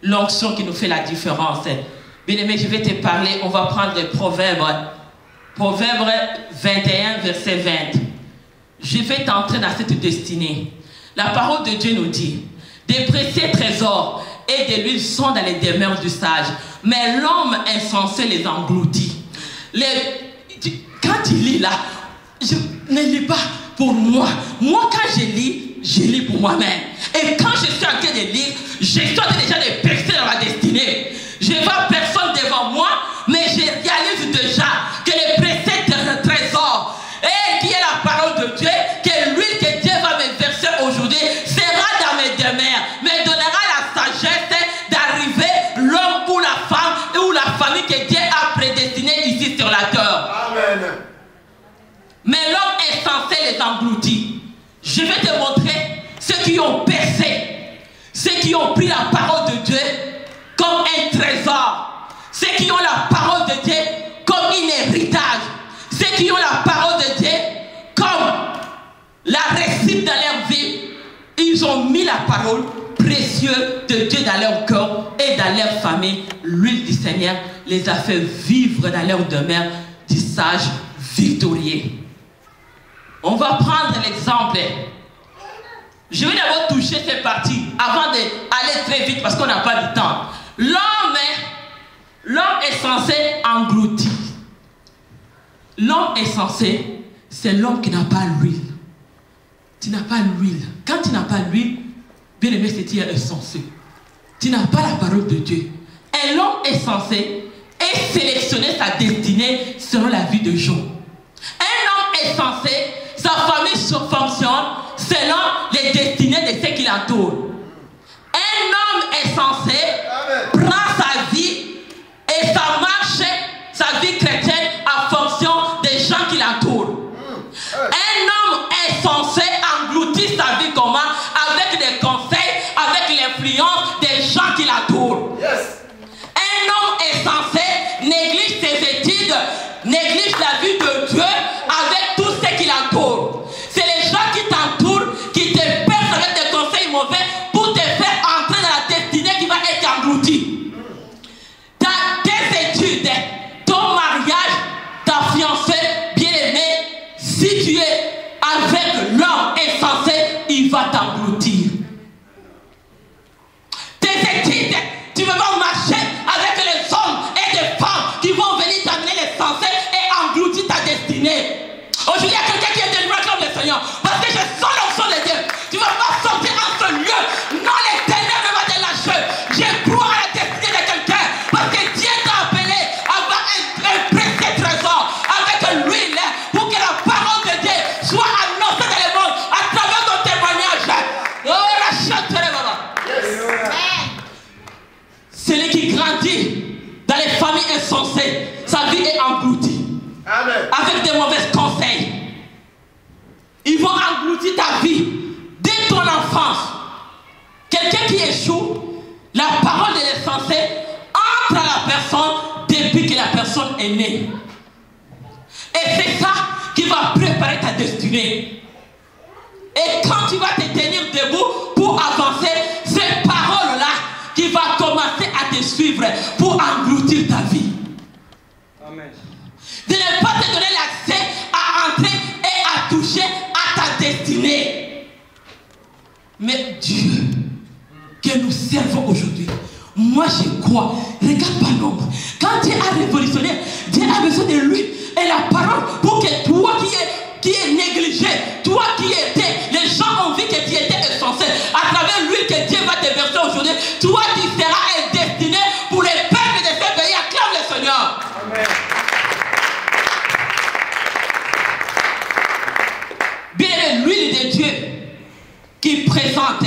l'onction qui nous fait la différence. Bien-aimé, je vais te parler, on va prendre les Proverbes. Proverbes 21, verset 20. Je vais t'entrer dans cette destinée. La parole de Dieu nous dit, des précieux trésors et de l'huile sont dans les demeures du sage, mais l'homme insensé les engloutit. Quand tu lis là, je ne lis pas pour moi. Moi, quand je lis pour moi-même. Et quand je suis en train de lire, je suis déjà de percer dans ma destinée. Je ne vois personne devant moi, mais je réalise déjà que les précieux trésors, et qui est la parole de Dieu, que l'huile que Dieu va me verser aujourd'hui sera dans mes demeures, me donnera la sagesse d'arriver l'homme ou la femme ou la famille que Dieu a prédestinée ici sur la terre. Amen. Mais l'homme est censé les engloutir. Je vais te montrer ceux qui ont percé, ceux qui ont pris la parole de Dieu comme un trésor, ceux qui ont la parole de Dieu comme un héritage, ceux qui ont la parole de Dieu comme la récite dans leur vie. Ils ont mis la parole précieuse de Dieu dans leur cœur et dans leur famille. L'huile du Seigneur les a fait vivre dans leur demeure du sage victorieux. On va prendre l'exemple. Je vais d'abord toucher cette partie avant d'aller très vite parce qu'on n'a pas de temps. L'homme est censé engloutir. L'homme est censé, c'est l'homme qui n'a pas l'huile. Tu n'as pas l'huile. Quand tu n'as pas l'huile, bien aimé, c'est tu es insensé. Tu n'as pas la parole de Dieu. Et l'homme est censé sélectionner sa destinée selon la vie de Job. Un homme est censé, sa famille fonctionne selon les destinées de ceux qui l'entourent. Un homme est censé prendre sa vie et sa marche, sa vie chrétienne en fonction des gens qui l'entourent. Un homme est censé engloutir sa vie comment? Avec des conseils, avec l'influence des gens qui l'entourent. Un homme est censé négliger ses études, néglige la vie de Dieu avec tous ceux qui l'entourent. C'est les gens qui t'entourent qui te percent avec des conseils mauvais pour te faire entrer dans la destinée qui va être engloutie. Tes études, ton mariage, ta fiancée, bien-aimée, si tu es avec l'homme insensé, il va t'engloutir. Tes études, tu ne veux pas marcher avec les hommes et les femmes qui vont venir t'amener les sensés et engloutir ta destinée. Aujourd'hui, il y a quelqu'un qui est délivré comme le Seigneur. Parce que je sens l'onction de Dieu. Tu ne vas pas sortir en ce lieu. Non, les ténèbres ne vont te lâcher. Je crois à la destinée de quelqu'un. Parce que Dieu t'a appelé à avoir un précieux trésor avec l'huile pour que la parole de Dieu soit annoncée dans le monde à travers ton témoignage. Oh, la chante de Baba. Celui qui grandit dans les familles insensées, sa vie est engloutie. Amen. Avec des mauvais conseils. Ils vont engloutir ta vie dès ton enfance. Quelqu'un qui échoue, la parole de l'insensé entre à la personne depuis que la personne est née. Et c'est ça qui va préparer ta destinée. Et quand tu vas te tenir debout pour avancer, ces paroles-là qui vont commencer à te suivre pour engloutir ta vie. Amen. De ne pas te donner l'accès à entrer et à toucher à ta destinée. Mais Dieu que nous servons aujourd'hui, moi je crois, regarde pas l'ombre. Quand Dieu a révolutionné, Dieu a besoin de lui et la parole pour que toi qui es négligé, toi qui étais, les gens ont vu que tu étais insensé. À travers lui que Dieu va te verser aujourd'hui, toi tu seras destiné pour les peuples de ce pays. Acclame le Seigneur. Amen. Bien, l'huile de Dieu qui présente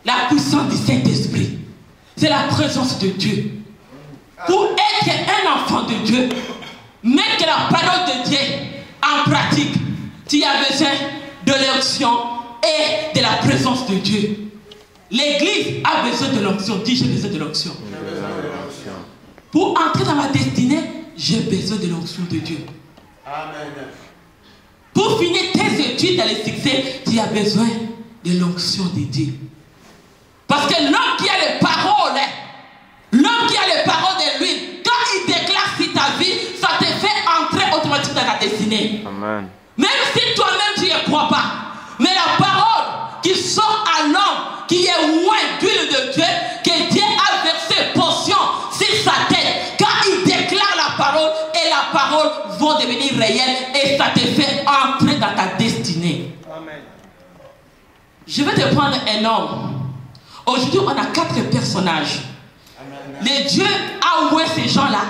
la puissance du Saint-Esprit. C'est la présence de Dieu. Pour être un enfant de Dieu, mettre la parole de Dieu en pratique, tu as besoin de l'onction et de la présence de Dieu. L'église a besoin de l'onction. Dis, j'ai besoin de l'onction. Pour entrer dans ma destinée, j'ai besoin de l'onction de Dieu. Amen. Pour finir tes études dans les succès, tu as besoin de l'onction de Dieu. Parce que l'homme qui a les paroles Amen. Même si toi-même tu ne crois pas. Mais la parole qui sort à l'homme qui est loin d'huile de Dieu, que Dieu a versé portion sur sa tête. Quand il déclare la parole, et la parole va devenir réelle et ça te fait entrer dans ta destinée. Amen. Je vais te prendre un homme. Aujourd'hui, on a 4 personnages. Le Dieu a ouvert ces gens-là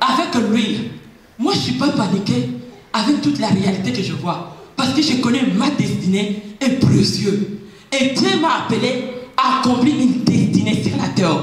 avec l'huile. Moi, je ne suis pas paniqué avec toute la réalité que je vois. Parce que je connais ma destinée est précieuse. Et Dieu m'a appelé à accomplir une destinée sur la terre.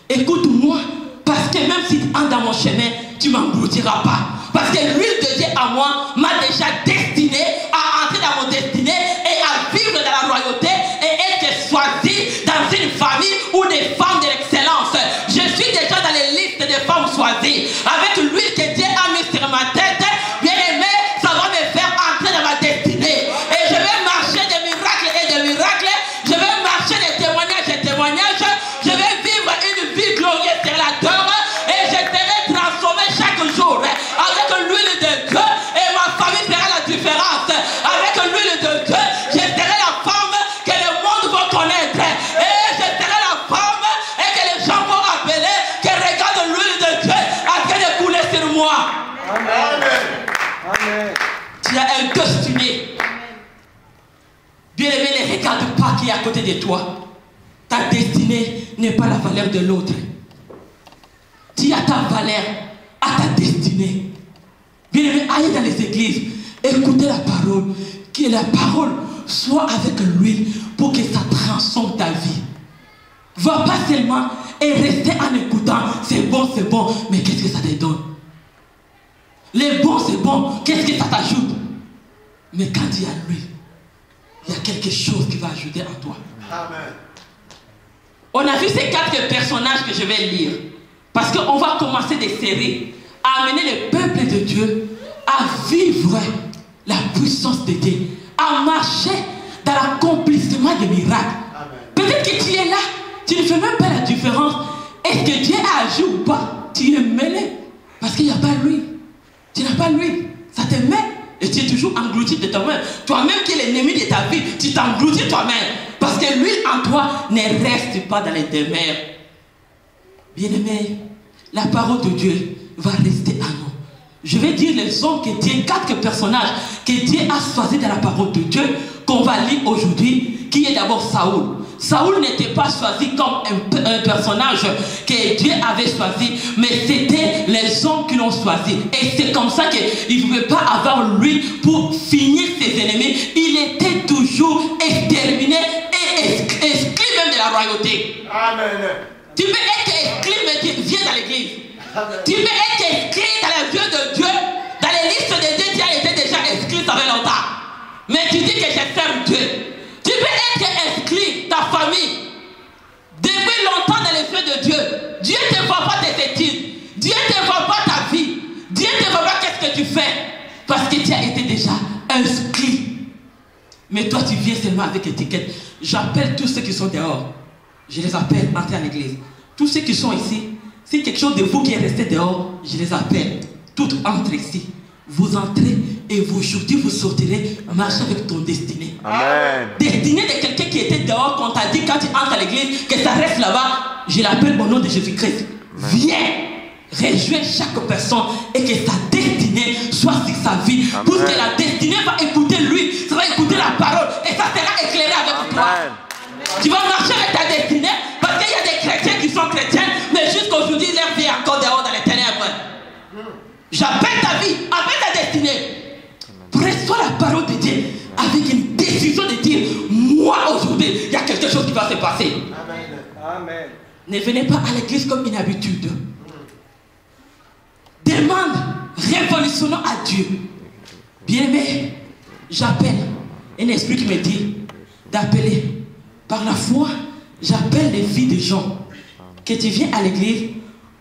Écoute-moi, parce que même si tu entres dans mon chemin, tu ne m'engloutiras pas. Parce que l'huile de Dieu à moi m'a déjà destiné à entrer dans mon destinée et à vivre dans la royauté et être choisi dans une famille ou des femmes de l'excellence. Je suis déjà dans les listes des femmes choisies. Avec l'huile que Dieu a mis sur ma tête, bien aimé, ça va me faire entrer dans ma destinée. Et je vais marcher de miracles et de miracles. Je vais marcher de témoignages et témoignages. Je vais vivre une vie glorieuse sur la terre. Et je serai transformé chaque jour avec l'huile de Dieu. Et ma famille fera la différence. Avec l'huile de Dieu, je serai la femme que le monde va connaître. Et je serai la femme et que les gens vont appeler, que regarde l'huile de Dieu en train de couler sur moi. Amen. Amen. Tu as un destiné. Bien-aimé, ne regarde pas qui est à côté de toi. Ta destinée n'est pas la valeur de l'autre. Tu as ta valeur à ta destinée. Bien-aimé, allez dans les églises, écoutez la parole. Que la parole soit avec lui pour que ça transforme ta vie. Va pas seulement et rester en écoutant. C'est bon, mais qu'est-ce que ça te donne? Les bons, c'est bon, qu'est-ce que ça t'ajoute? Mais quand il y a lui, il y a quelque chose qui va ajouter en toi. Amen. On a vu ces 4 personnages que je vais lire. Parce qu'on va commencer des séries à amener le peuple de Dieu à vivre la puissance de Dieu, à marcher dans l'accomplissement des miracles. Peut-être que tu es là, tu ne fais même pas la différence. Est-ce que Dieu a agi ou pas? Tu es mêlé. Parce qu'il n'y a pas lui. Tu n'as pas lui. Ça te met. Et tu es toujours englouti de toi-même. Toi-même qui es l'ennemi de ta vie, tu t'engloutis toi-même. Parce que l'huile en toi ne reste pas dans les demeures. Bien-aimé, la parole de Dieu va rester à nous. Je vais dire les hommes que Dieu, 4 personnages que Dieu a choisis dans la parole de Dieu, qu'on va lire aujourd'hui, qui est d'abord Saoul. Saoul n'était pas choisi comme un personnage que Dieu avait choisi, mais c'était les hommes qui l'ont choisi. Et c'est comme ça qu'il ne pouvait pas avoir lui pour finir ses ennemis. Il était toujours exterminé et exclu même de la royauté. Amen. Tu peux être exclu, mais viens dans l'église. Tu peux être exclu dans les yeux de Dieu. Dans les listes de Dieu, tu as été déjà exclu, ça fait longtemps. Mais tu dis que je sers Dieu. Tu peux être exclu, ta famille, depuis longtemps dans les yeux de Dieu. Dieu ne voit pas tes études. Dieu ne voit pas ta vie. Dieu ne voit pas qu'est-ce que tu fais. Parce que tu as été déjà inscrit. Mais toi, tu viens seulement avec étiquette. J'appelle tous ceux qui sont dehors. Je les appelle, entrez à l'église. Tous ceux qui sont ici, si quelque chose de vous qui est resté dehors, je les appelle. Toutes entrez ici. Vous entrez et aujourd'hui vous sortirez, marcher avec ton destinée. Amen. Destinée de quelqu'un qui était dehors, qu'on t'a dit quand tu entres à l'église, que ça reste là-bas. Je l'appelle au nom de Jésus-Christ. Viens réjouir chaque personne et que sa destinée soit sur sa vie. Amen. Pour que la destinée va écouter lui, ça va écouter la parole et ça sera éclairé avec toi. Tu vas marcher avec ta destinée parce qu'il y a des chrétiens qui sont chrétiens, mais jusqu'aujourd'hui leur vie est encore dehors dans les ténèbres. J'appelle ta vie, appelle ta destinée. Reçois la parole de Dieu avec une décision de dire, moi aujourd'hui, il y a quelque chose qui va se passer. Amen. Amen. Ne venez pas à l'église comme une habitude. Demande, révolutionnons à Dieu. Bien-aimé, j'appelle un esprit qui me dit d'appeler. Par la foi, j'appelle les filles des gens. Que tu viens à l'église,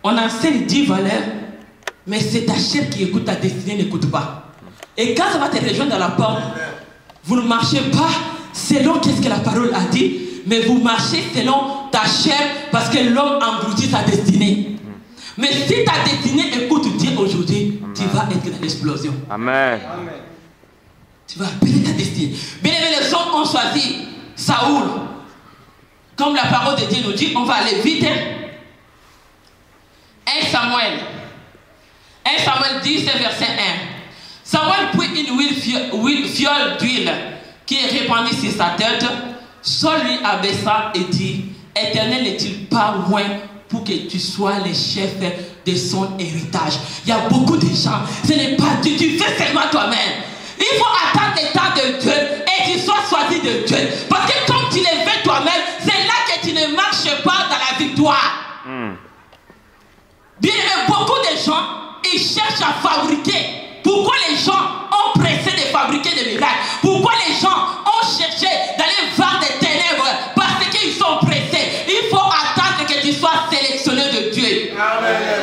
on enseigne 10 valeurs, mais c'est ta chair qui écoute, ta destinée n'écoute pas. Et quand ça va te rejoindre dans la porte, vous ne marchez pas selon qu'est-ce que la parole a dit, mais vous marchez selon ta chair parce que l'homme engloutit sa destinée. Mais si ta destinée écoute Dieu aujourd'hui, tu vas être dans l'explosion. Amen. Amen. Tu vas appeler ta destinée. Bien aimé, les hommes ont choisi Saoul. Comme la parole de Dieu nous dit, on va aller vite. 1 Samuel 10, verset 1. Samuel prit une fiole d'huile qui est répandue sur sa tête. Saul lui abaissa et dit, Éternel n'est-il pas loin pour que tu sois le chef de son héritage? Il y a beaucoup de gens, ce n'est pas Dieu, tu fais seulement toi-même. Il faut attendre le temps de Dieu et tu sois choisi de Dieu. Parce que comme tu le fais toi-même, c'est là que tu ne marches pas dans la victoire. Bien aimé, beaucoup de gens, ils cherchent à fabriquer. Pourquoi les gens ont pressé de fabriquer des miracles? Pourquoi les gens ont cherché d'aller voir des ténèbres? Parce qu'ils sont pressés. Il faut attendre que tu sois sélectionné de Dieu. Amen.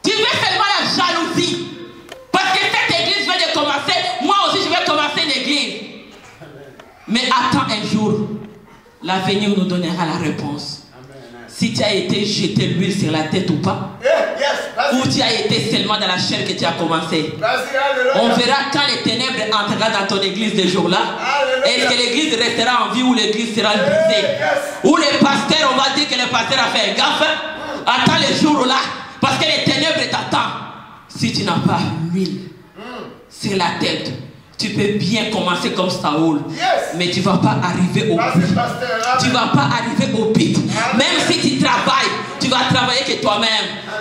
Tu veux seulement la jalousie. Parce que cette église vient de commencer. Moi aussi, je vais commencer l'église. Mais attends un jour. L'avenir nous donnera la réponse. Si tu as été jeté l'huile sur la tête ou pas, ou tu as été seulement dans la chair que tu as commencé. On verra quand les ténèbres entreront dans ton église de jour-là. Est-ce que l'église restera en vie ou l'église sera brisée? Ou les pasteurs, on va dire que le pasteur a fait un gaffe. Attends le jour-là, parce que les ténèbres t'attendent. Si tu n'as pas l'huile sur la tête, tu peux bien commencer comme Saoul, mais tu ne vas pas arriver au but. Tu ne vas pas arriver au but. Même si tu travailles, tu vas travailler que toi-même.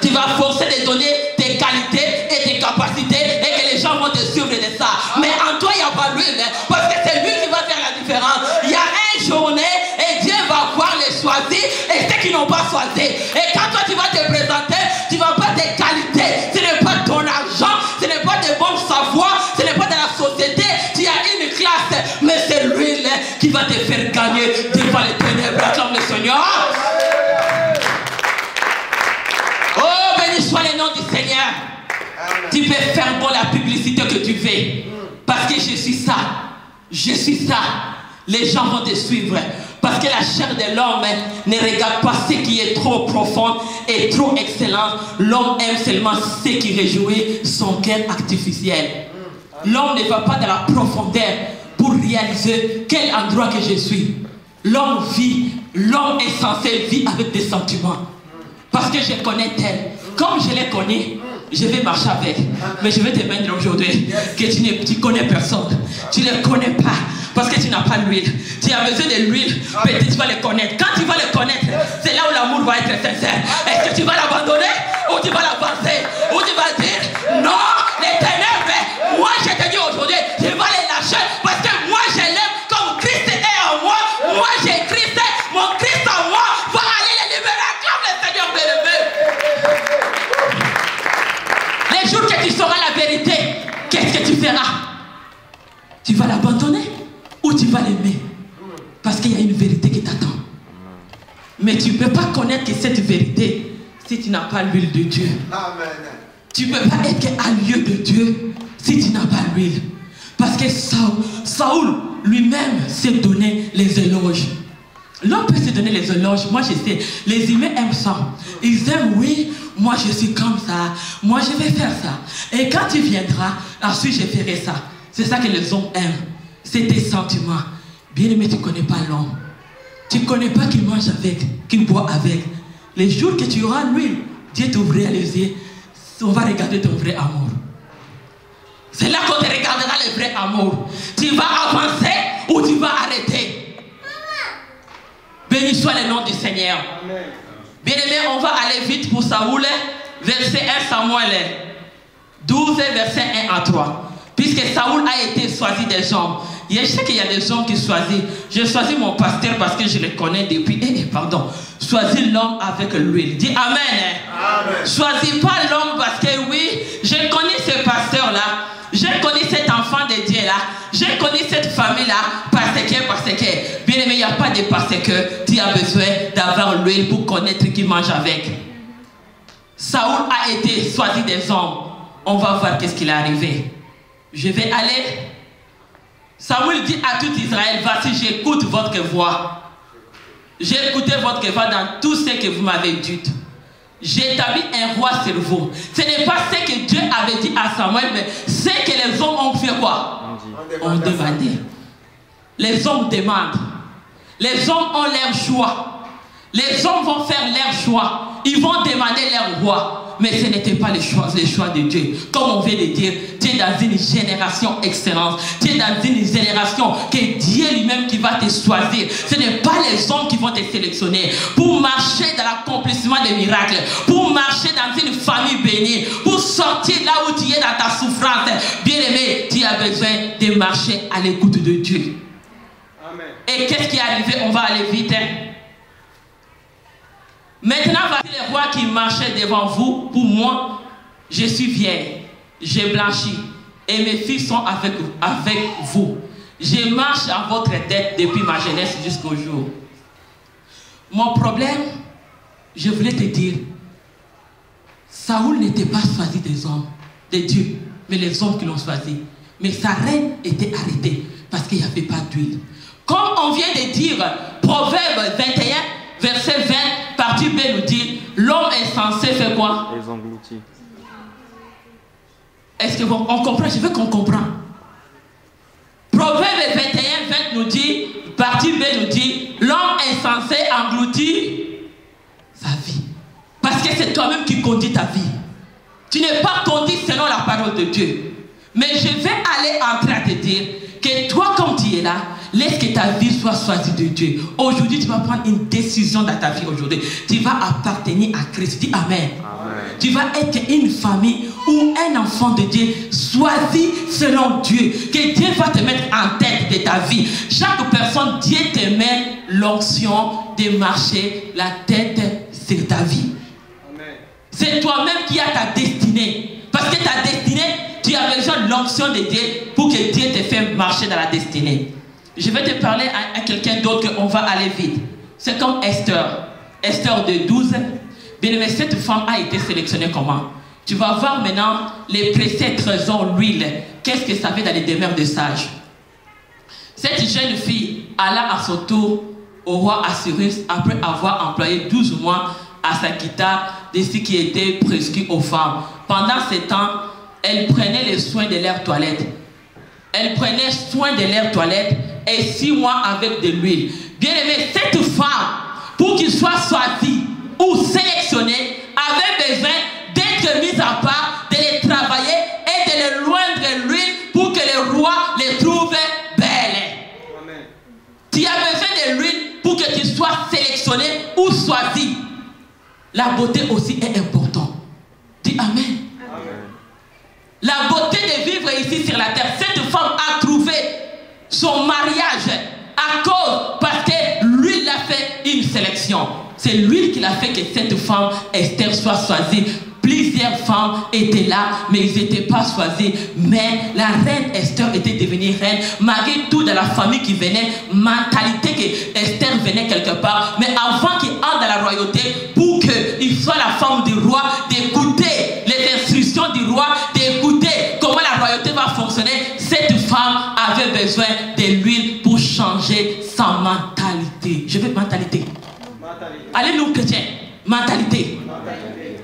Tu vas forcer de donner tes qualités et tes capacités et que les gens vont te suivre de ça. Mais en toi, il n'y a pas l'huile. Parce que c'est lui qui va faire la différence. Il y a une journée et Dieu va voir les choisis et ceux qui n'ont pas choisi. Et quand toi, tu vas te présenter, tu ne vas pas tes qualités. Ce n'est pas ton argent, ce n'est pas de bons savoirs, ce n'est pas de la société. Tu as une classe, mais c'est l'huile qui va te faire gagner devant les ténèbres. Acclame le Seigneur. Oh, béni soit le nom du Seigneur. Amen. Tu peux faire bon la publicité que tu veux. Parce que je suis ça. Je suis ça. Les gens vont te suivre. Parce que la chair de l'homme ne regarde pas ce qui est trop profond et trop excellent. L'homme aime seulement ce qui réjouit son cœur artificiel. L'homme ne va pas dans la profondeur pour réaliser quel endroit que je suis. L'homme est censé vivre avec des sentiments. Parce que je connais tel. Comme je les connais, je vais marcher avec. Mais je vais te mettre aujourd'hui que tu connais personne. Tu ne les connais pas. Parce que tu n'as pas l'huile. Tu as besoin de l'huile. Peut-être tu vas les connaître. Quand tu vas les connaître, c'est là où l'amour va être sincère. Est-ce que tu vas l'abandonner ou tu vas l'avancer? Ou tu vas dire non, les ténèbres, moi je te dis aujourd'hui, je vais les lâcher parce que moi je l'aime comme Christ est en moi. Moi j'ai Christ, mon Christ en moi va aller les libérer comme le Seigneur bien-aimé. Les jours que tu sauras la vérité, qu'est-ce que tu feras? Tu vas l'abandonner ou tu vas l'aimer? Parce qu'il y a une vérité qui t'attend. Mais tu ne peux pas connaître cette vérité si tu n'as pas l'huile de Dieu. Amen. Tu ne peux pas être à lieu de Dieu si tu n'as pas l'huile. Parce que Saoul lui-même s'est donné les éloges. L'homme peut se donner les éloges. Moi je sais, les humains aiment ça. Ils aiment, oui, moi je suis comme ça. Moi je vais faire ça. Et quand tu viendras, ensuite je ferai ça. C'est ça que les hommes aiment. C'est tes sentiments. Bien aimé, tu ne connais pas l'homme. Tu ne connais pas qui mange avec, qui boit avec. Les jours que tu auras l'huile, Dieu t'ouvrira les yeux. On va regarder ton vrai amour. C'est là qu'on te regardera le vrai amour. Tu vas avancer ou tu vas arrêter. Béni soit le nom du Seigneur. Amen. Bien aimé, on va aller vite pour Saoul. Verset 1 Samuel 12, verset 1 à 3. Puisque Saoul a été choisi des hommes. Je sais qu'il y a des gens qui choisissent. J'ai choisi mon pasteur parce que je le connais depuis. Choisis l'homme avec l'huile. Dis Amen. Amen. Choisis pas l'homme parce que oui, je connais ce pasteur-là. Je connais cet enfant de Dieu-là. Je connais cette famille-là. Parce que. Bien aimé, il n'y a pas de parce que tu as besoin d'avoir l'huile pour connaître qui mange avec. Saoul a été choisi des hommes. On va voir qu'est-ce qu'il est arrivé. Je vais aller. Samuel dit à tout Israël, voici, j'écoute votre voix. J'ai écouté votre voix dans tout ce que vous m'avez dit. J'ai établi un roi sur vous. Ce n'est pas ce que Dieu avait dit à Samuel, mais ce que les hommes ont fait quoi? On demandait. Les hommes demandent. Les hommes ont leur choix. Les hommes vont faire leur choix. Ils vont demander leur roi. Mais ce n'était pas les choix de Dieu. Comme on vient de dire, tu es dans une génération excellente. Tu es dans une génération que Dieu lui-même qui va te choisir. Ce n'est pas les hommes qui vont te sélectionner pour marcher dans l'accomplissement des miracles, pour marcher dans une famille bénie, pour sortir là où tu es dans ta souffrance. Bien-aimé, tu as besoin de marcher à l'écoute de Dieu. Amen. Et qu'est-ce qui est arrivé? On va aller vite. Maintenant, voici les rois qui marchaient devant vous. Pour moi, je suis vieille, j'ai blanchi, et mes filles sont avec vous. Je marche à votre tête depuis ma jeunesse jusqu'au jour. Mon problème, je voulais te dire, Saoul n'était pas choisi des hommes, de Dieu, mais les hommes qui l'ont choisi. Mais sa reine était arrêtée parce qu'il n'y avait pas d'huile. Comme on vient de dire, Proverbe 21, verset 20, partie B nous dit, l'homme est censé faire quoi? Les engloutis. Est-ce qu'on comprend? Je veux qu'on comprenne. Proverbe 21, 20 nous dit, partie B nous dit, l'homme est censé engloutir sa vie. Parce que c'est toi-même qui conduis ta vie. Tu n'es pas conduit selon la parole de Dieu. Mais je vais aller en train de te dire que toi, comme tu es là, laisse que ta vie soit choisie de Dieu. Aujourd'hui, tu vas prendre une décision dans ta vie aujourd'hui. Tu vas appartenir à Christ. Dis Amen. Amen. Tu vas être une famille ou un enfant de Dieu choisi selon Dieu. Que Dieu va te mettre en tête de ta vie. Chaque personne, Dieu te met l'onction de marcher la tête sur ta vie. Amen. C'est toi-même qui as ta destinée. Parce que ta destinée, tu as besoin de l'onction de Dieu pour que Dieu te fasse marcher dans la destinée. Je vais te parler à quelqu'un d'autre qu'on va aller vite. C'est comme Esther. Esther de 12. Bien aimé, cette femme a été sélectionnée comment? Tu vas voir maintenant les préceptes, trésors, l'huile. Qu'est-ce que ça fait dans les demeures de sages? Cette jeune fille alla à son tour au roi Assyrus après avoir employé 12 mois à s'acquitter de ce qui était prescrit aux femmes. Pendant ce temps, elle prenait les soins de leur toilette. Elle prenait soin de leur toilette et 6 mois avec de l'huile. Bien aimé, cette femme, pour qu'il soit choisie ou sélectionnée, avait besoin d'être mise à part, de les travailler et de les loindre l'huile pour que le roi les trouve belles. Amen. Tu as besoin de l'huile pour que tu sois sélectionné ou choisi. La beauté aussi est importante. Dis Amen. Amen. La beauté de vivre ici sur la terre. Cette femme a trouvé son mariage à cause, parce que l'huile a fait une sélection. C'est l'huile qui a fait que cette femme, Esther, soit choisie. Plusieurs femmes étaient là, mais ils n'étaient pas choisis. Mais la reine Esther était devenue reine. Malgré tout, dans la famille qui venait, mentalité que Esther venait quelque part. Mais avant qu'il entre dans la royauté, pour qu'il soit la femme du roi, d'écouter les instructions du roi, d'écouter comment la royauté va fonctionner, cette femme avait besoin de l'huile pour changer sa mentalité. Je veux mentalité. Mentalité. Allez, nous chrétiens, mentalité. Mentalité.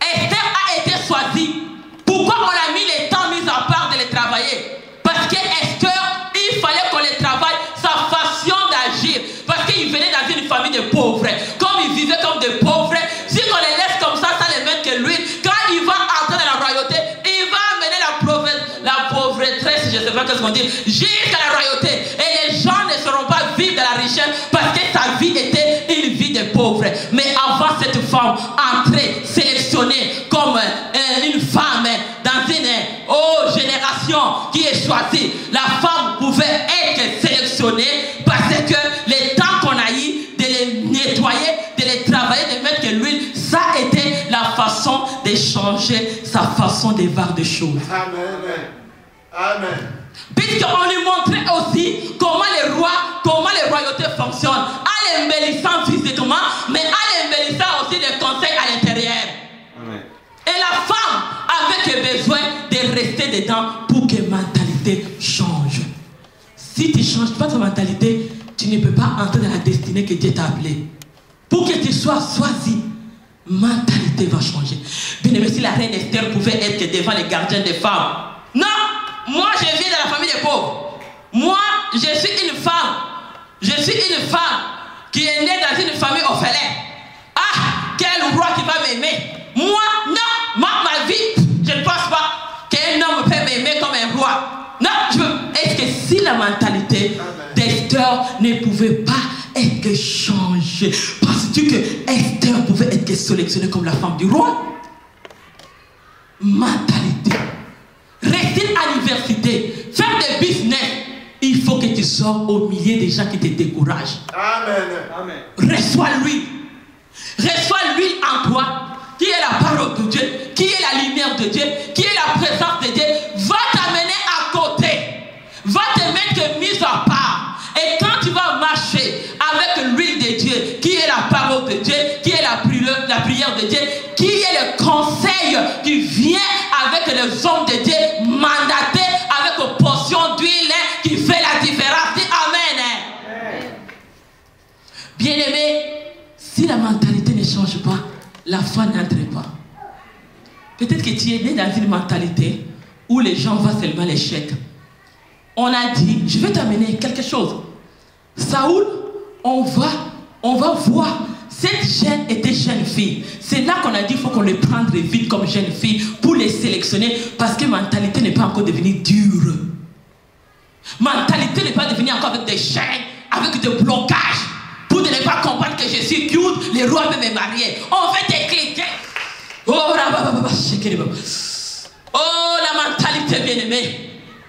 Esther a été choisie. Pourquoi on a mis les temps mis à part de les travailler? Parce que Esther, il fallait qu'on les travaille sa façon d'agir. Parce qu'il venait dans une famille de pauvres. Comme ils vivaient comme des pauvres, si on les laisse comme ça les met que lui, quand il va entrer dans la royauté, il va amener la pauvreté, je ne sais pas ce qu'on dit, jusqu'à la royauté. Et les gens ne seront pas vivre de la richesse parce que sa vie était une vie de pauvre. Mais avant cette femme entrer, sélectionnée comme une femme dans une génération qui est choisie, la femme pouvait être sélectionnée parce que le temps qu'on a eu de les nettoyer, de les travailler, de mettre de l'huile, ça a été la façon de changer sa façon de voir des choses. Amen. Amen. Puisqu'on lui montrait aussi comment les rois, comment les royautés fonctionnent, en embellissant physiquement, mais en embellissant aussi les conseils à l'intérieur. Amen. Et la femme avait besoin de rester dedans pour que la mentalité change. Si tu ne changes pas ta mentalité, tu ne peux pas entrer dans la destinée que Dieu t'a appelée. Pour que tu sois choisi, mentalité va changer. Bien aimé, si la reine Esther pouvait être devant les gardiens des femmes, non, moi je viens de la famille des pauvres. Moi, je suis une femme. Je suis une femme qui est née dans une famille orpheline. Ah, quel roi qui va m'aimer? Moi, non, ma vie, je ne pense pas qu'un homme peut m'aimer comme un roi. Non, est-ce que si la mentalité d'Esther ne pouvait pas être changée, penses-tu que Esther pouvait être sélectionnée comme la femme du roi? Mentalité. Rester à l'université, faire des business, il faut que tu sors au milieu des gens qui te découragent. Amen. Amen. Reçois l'huile. Reçois l'huile en toi, qui est la parole de Dieu, qui est la lumière de Dieu, qui est la présence de Dieu. Va t'amener à côté. Va te mettre mise à part. Et quand tu vas marcher avec l'huile de Dieu, qui est la parole de Dieu, qui est la prière de Dieu, qui est le conseil qui vient avec les hommes de Dieu, mandatés avec une portion d'huile qui fait la différence. Dis Amen. Bien-aimé, si la mentalité ne change pas, la foi n'entre pas. Peut-être que tu es né dans une mentalité où les gens voient seulement l'échec. On a dit, je vais t'amener quelque chose. Saoul, on va voir. Cette jeune était jeune fille. C'est là qu'on a dit qu'il faut qu'on les prenne vite comme jeune fille pour les sélectionner parce que mentalité n'est pas encore devenue dure. Mentalité n'est pas devenue encore avec des chaînes, avec des blocages. Pour ne pas comprendre que je suis cute, le roi peut me marier. On fait des chrétiens. Oh, la mentalité bien-aimée.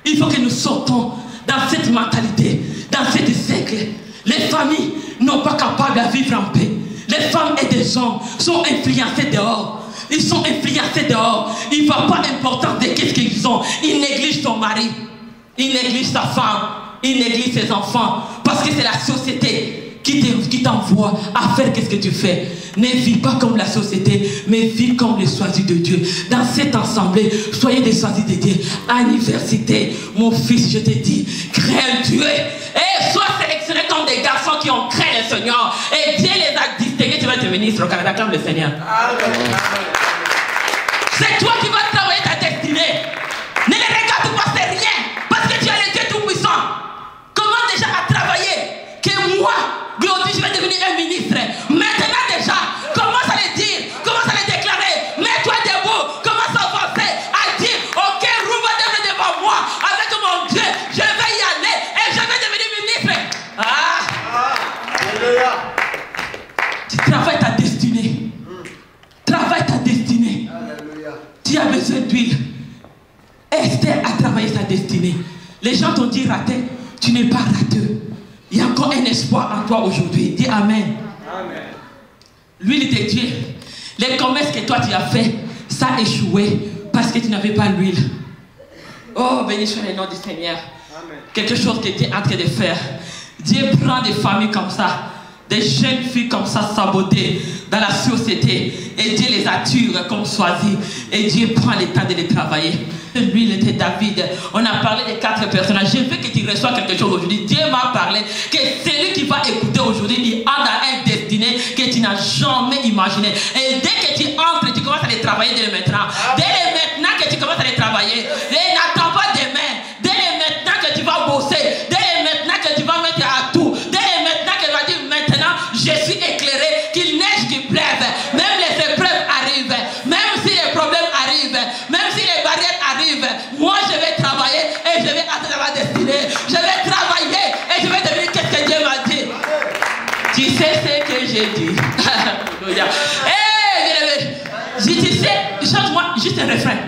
Il faut que nous sortons dans cette mentalité, dans cette siècle. Les familles n'ont pas capable de vivre en paix. Les femmes et les hommes sont influencés dehors. Ils sont influencés dehors. Il ne voit pas l'importance de ce qu'ils ont. Ils négligent son mari. Ils négligent sa femme. Ils négligent ses enfants. Parce que c'est la société qui t'envoie à faire qu'est-ce que tu fais. Ne vis pas comme la société, mais vis comme les choisis de Dieu. Dans cette assemblée, soyez des choisis de Dieu. À l'université, mon fils, je te dis, crains Dieu. Et sois sélectionné comme des garçons qui ont craint le Seigneur. Et Dieu les a distingués, tu vas devenir sur le Canada comme le Seigneur. C'est toi qui vas travailler ta destinée. Ne les regarde pas, c'est rien. Parce que tu as le Dieu Tout-Puissant. Comment déjà à travailler que moi, Glody, je vais devenir un ministre. Maintenant déjà, commence à le dire, commence à le déclarer. Mets-toi debout, commence à avancer, à dire, ok, roule devant moi, avec mon Dieu, je vais y aller et je vais devenir ministre. Tu travailles ta destinée. Travaille ta destinée. Tu as besoin d'huile. Esther a travaillé sa destinée. Les gens t'ont dit raté, tu n'es pas raté. Il y a encore un espoir en toi aujourd'hui. Dis Amen. Amen. L'huile de Dieu. Les commerces que toi tu as fait, ça a échoué parce que tu n'avais pas l'huile. Oh, béni soit le nom du Seigneur. Amen. Quelque chose que Dieu est en train de faire. Dieu prend des familles comme ça, des jeunes filles comme ça sabotées dans la société. Et Dieu les attire comme choisis. Et Dieu prend le temps de les travailler. L'huile était David. On a parlé des 4 personnages. Je veux que tu reçoives quelque chose aujourd'hui. Dieu m'a parlé que celui qui va écouter aujourd'hui, il entre dans un destiné que tu n'as jamais imaginé. Et dès que tu entres, tu commences à les travailler dès maintenant. Dès maintenant que tu commences à les travailler. Et n'attends pas demain. Dès maintenant que tu vas bosser. Dès maintenant que tu vas mettre à tout. Dès maintenant que tu vas dire maintenant, je suis éclairé, qu'il neige, qu'il pleuve. Même les épreuves arrivent. Même si les problèmes arrivent. Même si les barrières arrivent. Moi, je vais travailler et je vais entrer dans ma destinée. Je vais travailler et je vais devenir qu'est-ce que Dieu m'a dit. Tu sais ce que j'ai dit. Hey, tu sais, change-moi juste un refrain.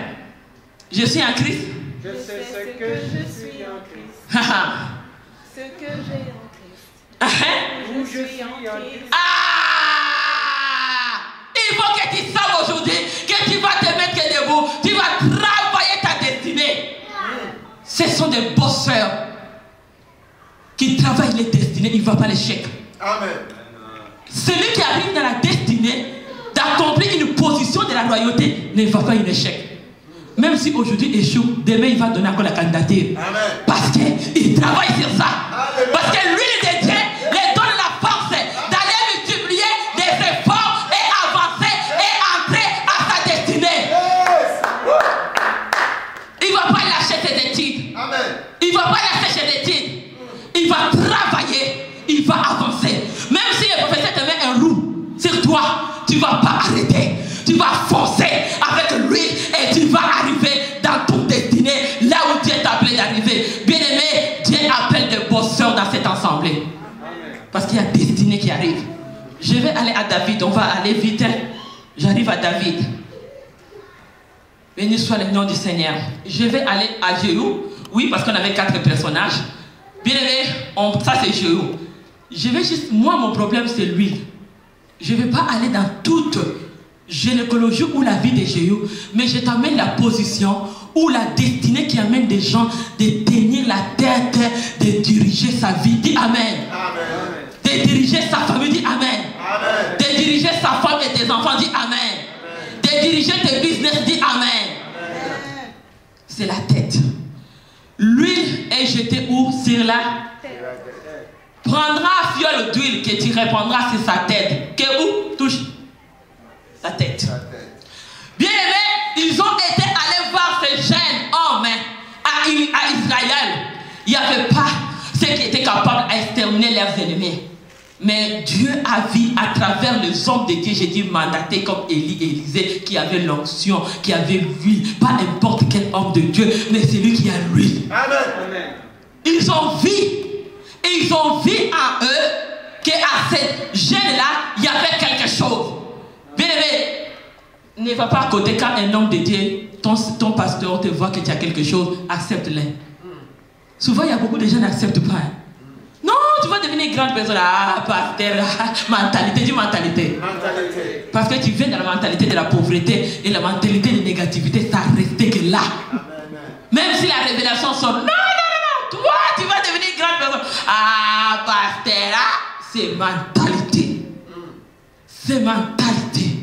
Je suis en Christ. Je sais ce que je suis en Christ. Ce que j'ai en Christ. Où je suis en Christ. Il faut que tu saches aujourd'hui que tu vas te mettre debout. Tu vas travailler ta destinée. Ce sont des bosseurs qui travaillent les destinées. Il ne va pas l'échec. Amen. Celui qui arrive dans la destinée d'accomplir une position de la royauté ne va pas un échec. Même si aujourd'hui il échoue, demain il va donner encore la candidature. Amen. Parce qu'il travaille sur ça. Amen. Parce que l'huile de Dieu lui donne la force d'aller multiplier des efforts et avancer et entrer à sa destinée. Yes. Il ne va pas lâcher ses études. tu ne vas pas arrêter. Tu vas foncer avec l'huile et tu vas arriver dans ton destinée, là où Dieu t'a appelé d'arriver. Bien-aimé, Dieu appelle des bosseurs dans cette assemblée. Parce qu'il y a destinée qui arrive. Je vais aller à David, on va aller vite. J'arrive à David. Béni soit le nom du Seigneur. Je vais aller à Jéhu. Oui, parce qu'on avait 4 personnages. Bien-aimé, ça c'est Jéhu. Je vais juste, moi mon problème c'est l'huile. Je ne vais pas aller dans toute gynécologie ou la vie de Jéhu, mais je t'amène la position ou la destinée qui amène des gens de tenir la tête, de diriger sa vie. Dis Amen. Amen. De diriger sa famille. Dis Amen. Amen. De diriger sa femme et tes enfants. Dis Amen. De diriger tes business. Dis Amen. C'est la tête. L'huile est jetée où? Sur la tête. Prendra un fiole d'huile que tu répandras sur sa tête. Que où? Touche sa tête. Bien aimé, ils ont été allés voir ces jeunes hommes à Israël. Il n'y avait pas ceux qui étaient capables d'exterminer leurs ennemis. Mais Dieu a vu à travers les hommes de Dieu, j'ai dit mandatés comme Élie et Élisée, qui avaient l'onction, qui avaient l'huile. Pas n'importe quel homme de Dieu, mais c'est lui qui a l'huile. Amen. Ils ont vu en eux qu'à cette jeune-là, il y avait quelque chose. Bien aimé, ne va pas à côté quand un homme de Dieu, ton pasteur te voit que tu as quelque chose, accepte-le. Souvent, il y a beaucoup de gens qui n'acceptent pas. Non, tu vas devenir une grande personne. Ah, pasteur, mentalité, dis mentalité. Parce que tu viens de la mentalité de la pauvreté et la mentalité de négativité, ça restait que là. Même si la révélation sort, non, toi, tu vas devenir une grande personne. Ah, pasteur, c'est mentalité. C'est mentalité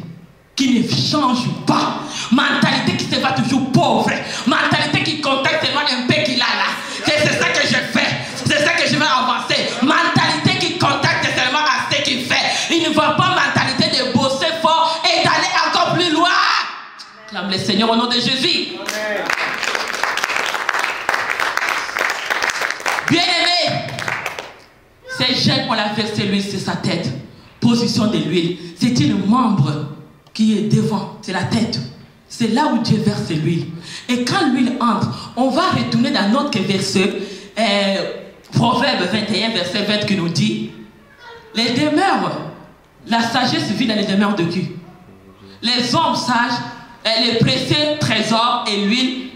qui ne change pas. Mentalité qui se va toujours pauvre. Mentalité qui contacte seulement un peu qu'il a là. C'est ça que je fais. C'est ça que je vais avancer. Mentalité qui contacte seulement à ce qu'il fait. Il ne voit pas mentalité de bosser fort et d'aller encore plus loin. Clame le Seigneur au nom de Jésus. Amen. Bien-aimé, ces jeunes, on l'a versé l'huile sur sa tête. Position de l'huile. C'est le membre qui est devant, c'est la tête. C'est là où Dieu verse l'huile. Et quand l'huile entre, on va retourner dans notre verset, Proverbe 21, verset 20, qui nous dit, les demeures, la sagesse vit dans les demeures de Dieu. Les hommes sages, les précieux trésors et l'huile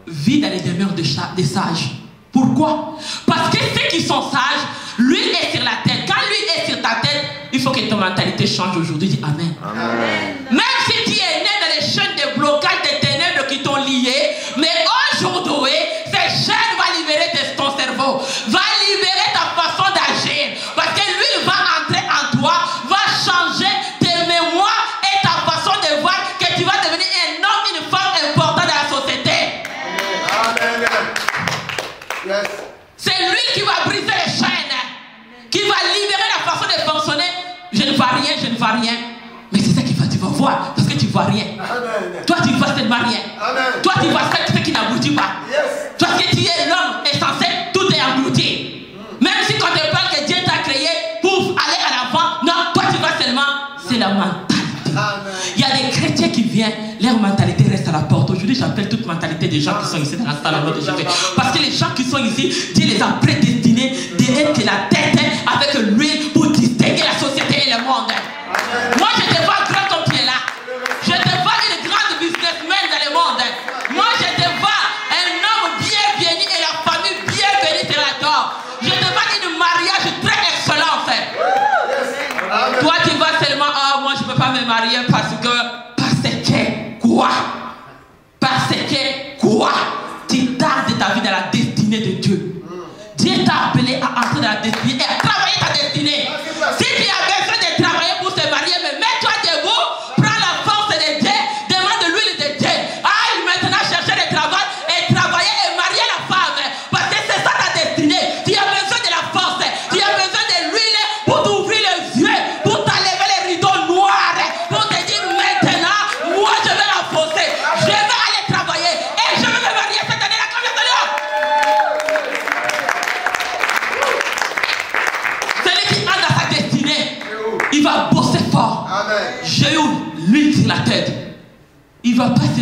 vit dans les demeures des sages. Pourquoi? Parce que ceux qui sont sages, l'huile est sur la tête. Quand l'huile est sur ta tête, il faut que ta mentalité change aujourd'hui. Dis Amen. Amen. Même si tu es né dans les chaînes de blocage des ténèbres qui t'ont lié, mais aujourd'hui, ces chaînes vont libérer ton cerveau, va libérer ta façon d'agir. Parce que l'huile va entrer en toi, va changer tes mémoires et ta façon de voir que tu vas devenir un homme, une femme importante dans la société. Amen. Yes. C'est lui qui va briser les chaînes, qui va libérer la façon de fonctionner. Je ne vois rien, je ne vois rien. Mais c'est ça que tu vas voir, parce que tu ne vois rien. Amen. Toi, tu vois seulement rien. Amen. Toi, tu vois ce qui n'aboutit pas. Yes. Parce que tu es l'homme essentiel, tout est englouti. Même si quand tu parles que Dieu t'a créé pour aller à l'avant, non, toi tu vas seulement, c'est la mentalité. Amen. Il y a des chrétiens qui viennent, leur mentalité reste à la porte. Aujourd'hui, j'appelle toute mentalité des gens qui sont ici dans la salle de Jésus. Parce que les gens qui sont ici, Dieu les a prédestinés d'être la tête avec l'huile pour distinguer la société et le monde. Amen. Moi, je te vois grand comme tu es là. Je te vois une grande businessman dans le monde. Moi, je te vois un homme bienvenu et la famille bienvenue sur la table. Je te vois une mariage très excellent. Yes. Toi, tu vois seulement, oh, moi, je ne peux pas me marier parce que quoi? Parce que quoi? Tu tardes ta vie dans la destinée de Dieu. Dieu t'a appelé à entrer dans la destinée et à travailler ta destinée. Si tu as besoin de travailler pour se marier, mais mets-toi debout, prends la force de Dieu, demande l'huile de Dieu. Aille maintenant chercher le travail et travailler et marier la femme. Parce que c'est ça ta destinée. Tu as besoin de la force, tu as besoin de l'huile pour t'ouvrir les yeux, pour t'enlever les rideaux noirs, pour te dire maintenant, moi je vais la forcer, je vais aller travailler et je vais me marier cette année-là comme le Seigneur. Celui qui entre dans sa j'ai eu l'huile sur la tête. Il ne va pas se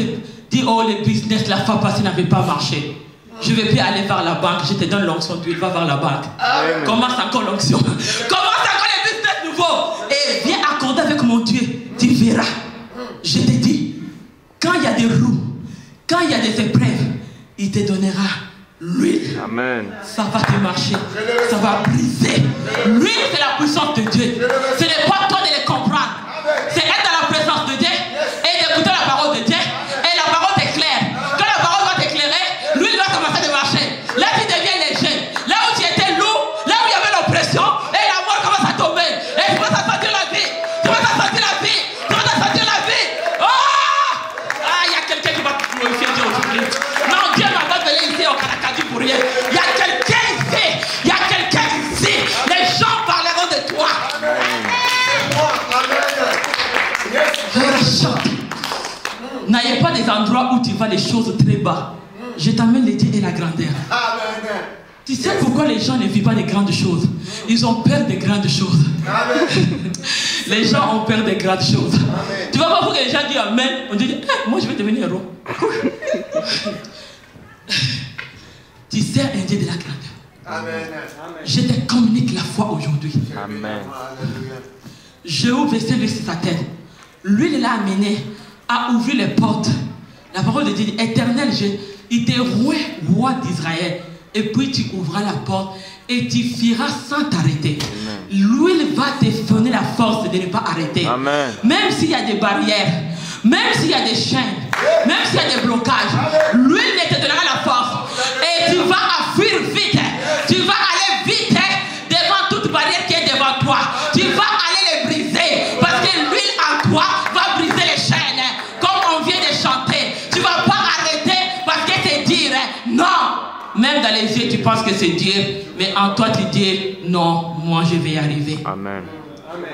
dire, oh, le business, la fois passée n'avait pas marché. Je ne vais plus aller vers la banque, je te donne l'onction d'huile, va vers la banque. Amen. Commence encore l'onction. Commence encore les business nouveaux. Et viens accorder avec mon Dieu. Tu verras. Je te dis, quand il y a des roues, quand il y a des épreuves, il te donnera l'huile. Amen. Ça va te marcher. Ça va briser. L'huile, c'est la puissance de Dieu. Ce n'est pas toi de les comprendre. C'est être dans la présence de Dieu et d'écouter la parole de Dieu. Et la parole t'éclaire. Quand la parole va t'éclairer, l'huile va commencer à marcher. Là, tu deviens léger. Là où tu étais lourd, là où il y avait l'oppression, et la mort commence à tomber. Et tu vas sentir la vie. Tu vas sentir la vie. Tu vas sentir la vie. Oh! Ah, il y a quelqu'un qui va te glorifier Dieu aujourd'hui. Non, Dieu m'a pas donné ici au Kanakadi pour rien. Il y a quelqu'un ici. Il y a quelqu'un ici. Les gens parleront de toi. N'ayez pas des endroits où tu vois les choses très bas. Je t'amène les dieux et la grandeur. Amen. Tu sais pourquoi les gens ne vivent pas des grandes choses? Ils ont peur des grandes choses. Amen. Les gens ont peur des grandes choses. Amen. Tu vois pas pourquoi les gens disent Amen? On dit moi je vais devenir héros. Tu sais un Dieu de la grandeur. Amen. Je te communique la foi aujourd'hui. Amen. Je ouvre verset sur sa tête. Lui, il l'a amené à ouvrir les portes. La parole de Dieu dit, Éternel, il t'est roi d'Israël. Et puis tu ouvras la porte et tu feras sans t'arrêter. Lui, il va te donner la force de ne pas arrêter. Amen. Même s'il y a des barrières, même s'il y a des chaînes, même s'il y a des blocages, lui, il te donnera la force. Et tu vas fuir vite. Tu vas aller vite devant toute barrière qui est devant toi. Tu vas aller les briser. Parce que l'huile en toi va briser les chaînes. Comme on vient de chanter. Tu ne vas pas arrêter parce que c'est dire non. Même dans les yeux, tu penses que c'est dire. Mais en toi, tu dis non, moi je vais y arriver. Amen.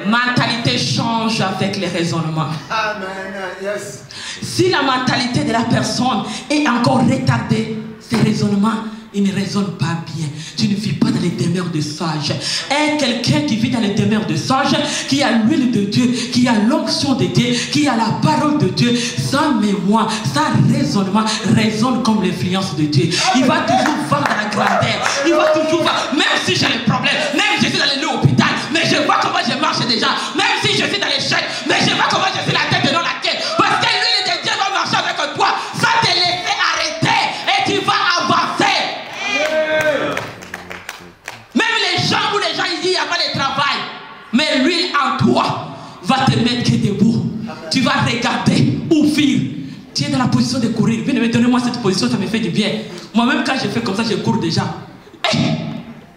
Mentalité change avec les raisonnements. Amen. Yes. Si la mentalité de la personne est encore retardée, ces raisonnements, il ne raisonne pas bien. Tu ne vis pas dans les demeures de sages. Et quelqu'un qui vit dans les demeures de sages, qui a l'huile de Dieu, qui a l'onction de Dieu, qui a la parole de Dieu, sa mémoire, sa raisonnement raisonne comme l'influence de Dieu. Il va toujours voir dans la grandeur. Il va toujours voir, même si j'ai des problèmes, même si je suis dans le lit hôpital, mais je vois comment je marche déjà. Même si je suis dans l'échec, mais je vois comment je suis la tête de dans la quête. Parce que l'huile de Dieu va marcher avec toi. Ça te laisse arrêter et tu vas avancer. Même les gens où les gens ils disent il n'y a pas de travail, mais l'huile en toi va te mettre debout. Tu vas regarder, ouvrir. Tu es dans la position de courir. Venez, donnez-moi cette position, ça me fait du bien. Moi-même quand je fais comme ça, je cours déjà. Il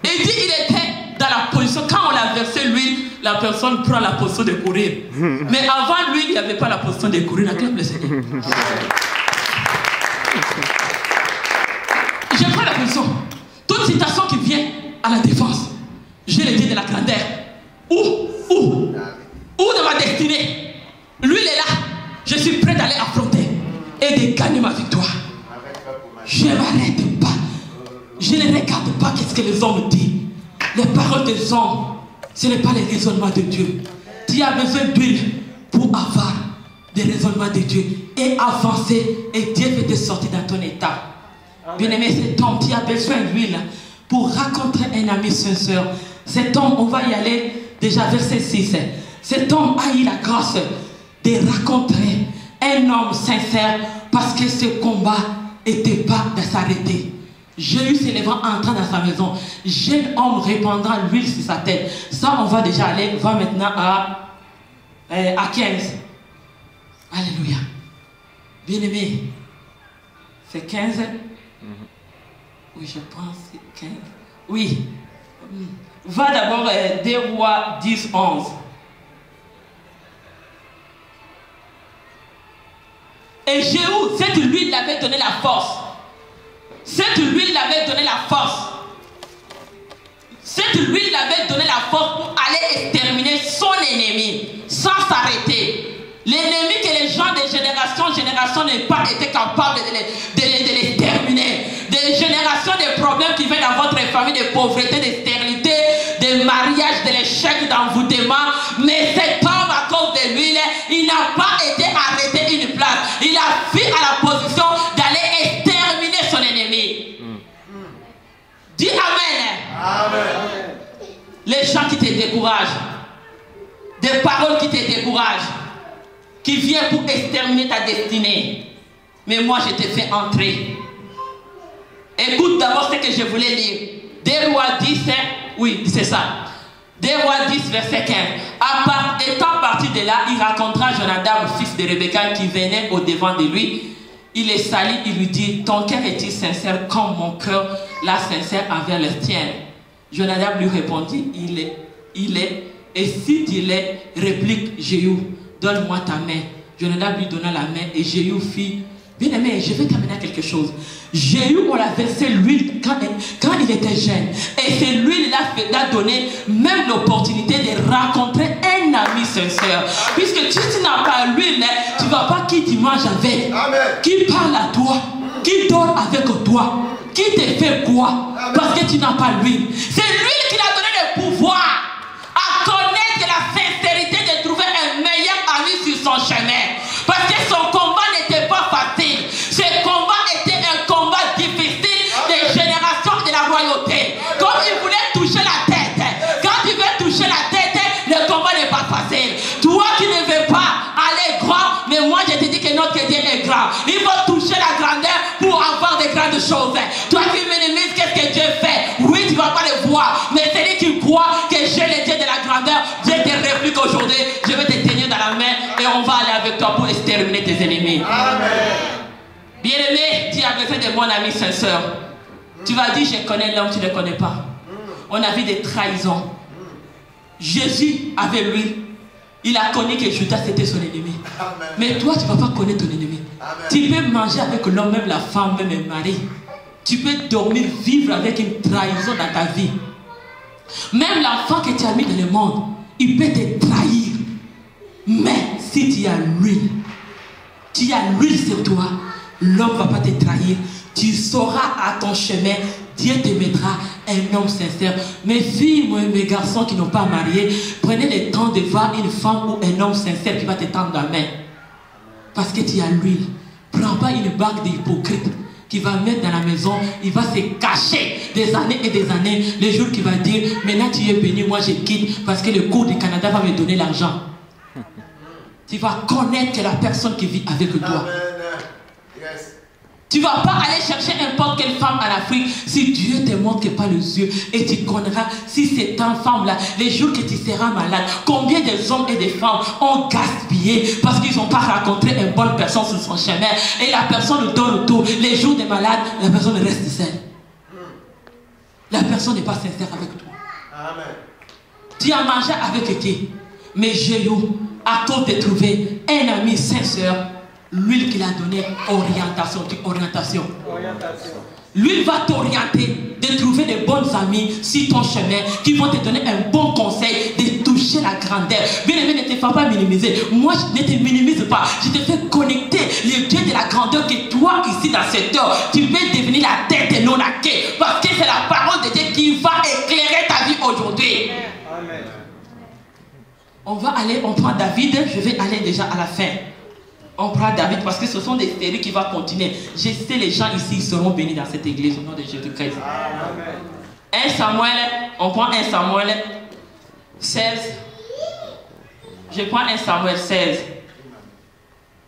dit il était dans la position, quand on l'a versé l'huile, la personne prend la position de courir. Mais avant l'huile, il n'y avait pas la position de courir. Acclame le Seigneur. Je prends la position. Toute citation qui vient à la défense, j'ai le Dieu de la grandeur. Où dans ma destinée, lui il est là. Je suis prêt d'aller affronter et de gagner ma victoire. Je ne m'arrête pas. Je ne regarde pas qu'est-ce que les hommes disent. Les paroles des hommes, ce n'est pas les raisonnements de Dieu. Tu as besoin d'huile pour avoir des raisonnements de Dieu et avancer, et Dieu veut te sortir dans ton état. Bien-aimé, cet homme, tu as besoin d'huile pour rencontrer un ami sincère. Cet homme, on va y aller déjà verset 6. Cet homme a eu la grâce de rencontrer un homme sincère parce que ce combat n'était pas de s'arrêter. Jésus s'élevant, entrant dans sa maison, jeune homme répandant l'huile sur sa tête. Ça, on va déjà aller, on va maintenant à 15. Alléluia. Bien-aimé, c'est 15. Oui, je pense c'est 15. Oui. Va d'abord 2 Rois 10, 11. Et Jéhu, cette huile l'avait donné la force. Cette huile l'avait donné la force. Cette huile l'avait donné la force pour aller exterminer son ennemi sans s'arrêter. L'ennemi que les gens de génération en génération n'ont pas été capables de l'exterminer. Des générations de problèmes qui viennent dans votre famille, de pauvreté, de stérilité, de mariage, de l'échec, d'envoûtement. Mais cet homme, à cause de l'huile, il n'a pas été arrêté une place. Il a fui à la position d'aller exterminer son ennemi. Dis Amen. Amen. Les gens qui te découragent, des paroles qui te découragent, qui viennent pour exterminer ta destinée. Mais moi, je te fais entrer. Écoute d'abord ce que je voulais lire. 2 Rois 10, oui, c'est ça. 2 Rois 10, verset 15. Étant parti de là, il racontera Jonadab, fils de Rebecca, qui venait au devant de lui. Il est sali, il lui dit, ton cœur est-il sincère comme mon cœur l'a sincère envers le tien? Jonadab lui répondit, il est, et si il est, réplique Jéhu, donne-moi ta main. Jonadab lui donna la main et Jéhu fit, bien aimé, je vais t'amener à quelque chose. Jéhu, on l'a versé l'huile quand il était jeune. Et c'est l'huile l'a donné même l'opportunité de rencontrer un ami sincère. Puisque si tu n'as pas l'huile, tu ne vas pas qui tu manges avec. Amen. Qui parle à toi, qui dort avec toi, qui te fait quoi. Parce que tu n'as pas l'huile. C'est l'huile qui l'a donné le pouvoir à connaître la sincérité de trouver un meilleur ami sur son chemin. Parce que son combat n'était pas facile. Ce combat était un combat difficile des générations de la royauté. Comme il voulait toucher la tête. Quand tu veux toucher la tête, le combat n'est pas facile. Toi qui ne veux pas aller grand, mais moi je te dis que notre Dieu est grand. Il faut toucher la grandeur pour avoir de grandes choses. Toi qui minimises qu'est-ce que Dieu fait. Oui, tu ne vas pas le voir. Mais celui qui croit que j'ai le Dieu de la grandeur, Dieu te réplique aujourd'hui. Je vais te tenir dans la main et on va aller avec toi pour exterminer tes ennemis. Amen. Bien-aimé, dis à besoin de mon ami sincère. Tu vas dire, je connais l'homme, tu ne le connais pas. On a vu des trahisons. Jésus avait lui. Il a connu que Judas était son ennemi. Amen. Mais toi, tu ne vas pas connaître ton ennemi. Amen. Tu peux manger avec l'homme, même la femme, même le mari. Tu peux dormir, vivre avec une trahison dans ta vie. Même l'enfant que tu as mis dans le monde, il peut te trahir. Mais si tu as l'huile sur toi, l'homme ne va pas te trahir. Tu sauras à ton chemin, Dieu te mettra un homme sincère. Mes filles, mes garçons qui n'ont pas marié, prenez le temps de voir une femme ou un homme sincère qui va te tendre la main. Parce que tu as l'huile. Prends pas une bague d'hypocrite qui va mettre dans la maison, il va se cacher des années et des années. Le jour qu'il va dire, maintenant tu es béni, moi je quitte parce que le cours du Canada va me donner l'argent. Tu vas connaître la personne qui vit avec toi. Amen. Yes. Tu ne vas pas aller chercher n'importe quelle femme en Afrique si Dieu te montre pas les yeux et tu connaîtras si cette femme-là, les jours que tu seras malade, combien de hommes et de femmes ont gaspillé parce qu'ils n'ont pas rencontré une bonne personne sur son chemin et la personne donne tout. Les jours des malades, la personne reste seule. La personne n'est pas sincère avec toi. Amen. Tu as mangé avec qui? Mais Jéhu, à cause de trouver un ami sincère, l'huile qu'il a donné, orientation. L'huile va t'orienter, de trouver des bons amis sur ton chemin qui vont te donner un bon conseil de toucher la grandeur. Bien aimé, ne te fais pas minimiser. Moi, je ne te minimise pas. Je te fais connecter le Dieu de la grandeur que toi, ici, dans cette heure, tu peux devenir la tête et non la queue. Parce que c'est la parole de Dieu qui va éclairer ta vie aujourd'hui. Amen. On va aller, on prend David. Je vais aller déjà à la fin. On prend David parce que ce sont des séries qui vont continuer. Je sais les gens ici ils seront bénis dans cette église au nom de Jésus-Christ. Amen. 1 Samuel, on prend 1 Samuel 16. Je prends 1 Samuel 16.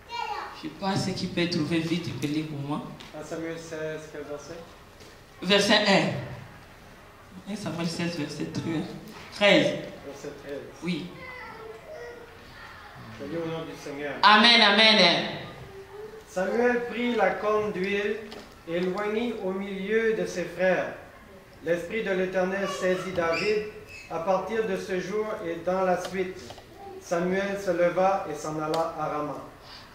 Je ne sais pas ce qui peut trouver vite, il peut lire pour moi. 1 Samuel 16, quel verset? Verset 1. 1 Samuel 16, verset 13. Verset 13. Oui. Je lis au nom du Seigneur. Amen, amen. Samuel prit la corne d'huile et éloignit au milieu de ses frères. L'Esprit de l'Éternel saisit David à partir de ce jour et dans la suite. Samuel se leva et s'en alla à Rama.